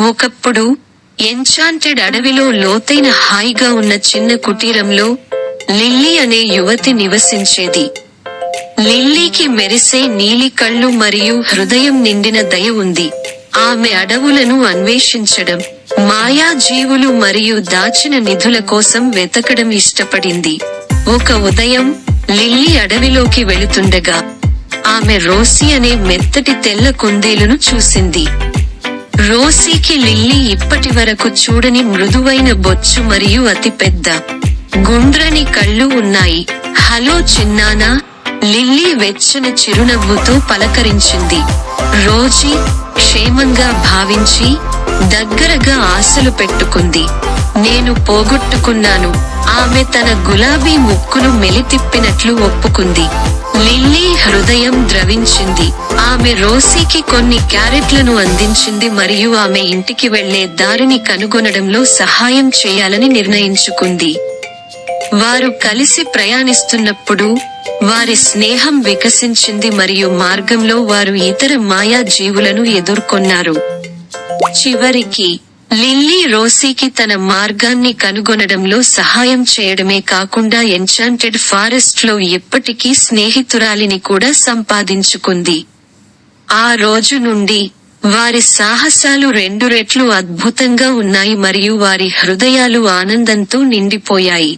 ఒకప్పుడు ఎన్చాంటెడ్ అడవిలో లోతైన హాయిగా ఉన్న చిన్న కుటీరంలో లిల్లీ అనే యువతి నివసించేది. లిల్లీకి మెరిసే నీలి కళ్ళు మరియు హృదయం నిండిన దయ ఉంది. ఆమె అడవులను అన్వేషించడం, మాయా జీవులు మరియు దాచిన నిధుల కోసం వెతకడం ఇష్టపడింది. ఒక ఉదయం లిల్లీ అడవిలోకి వెళుతుండగా ఆమె రోసీ అనే మెత్తటి తెల్ల కుందేలును చూసింది. రోసీకి లిల్లీ ఇప్పటి వరకు చూడని మృదువైన బొచ్చు మరియు అతిపెద్ద గుండ్రని కళ్ళు ఉన్నాయి. హలో చిన్నానా, లిల్లీ వెచ్చని చిరునవ్వుతో పలకరించింది. రోజీ క్షేమంగా భావించి దగ్గరగా ఆశలు పెట్టుకుంది. నేను పోగొట్టుకున్నాను. ఆమె తన గులాబీ ముక్కును మెలితిప్పినట్లు ఒప్పుకుంది. లిల్లీ హృదయం ద్రవించింది. ఆమె రోసీకి కొన్ని క్యారెట్లను అందించింది మరియు ఆమె ఇంటికి వెళ్లే దారిని కనుగొనడంలో సహాయం చేయాలని నిర్ణయించుకుంది. వారు కలిసి ప్రయాణిస్తున్నప్పుడు వారి స్నేహం వికసించింది మరియు మార్గంలో వారు ఇతర మాయా జీవులను ఎదుర్కొన్నారు. చివరికి లిల్లీ రోసీకి తన మార్గాన్ని కనుగొనడంలో సహాయం చేయడమే కాకుండా ఎన్చాంటెడ్ ఫారెస్ట్ లో ఎప్పటికీ స్నేహితురాలిని కూడా సంపాదించుకుంది. ఆ రోజు నుండి వారి సాహసాలు 2 రెట్లు అద్భుతంగా ఉన్నాయి మరియు వారి హృదయాలు ఆనందంతో నిండిపోయాయి.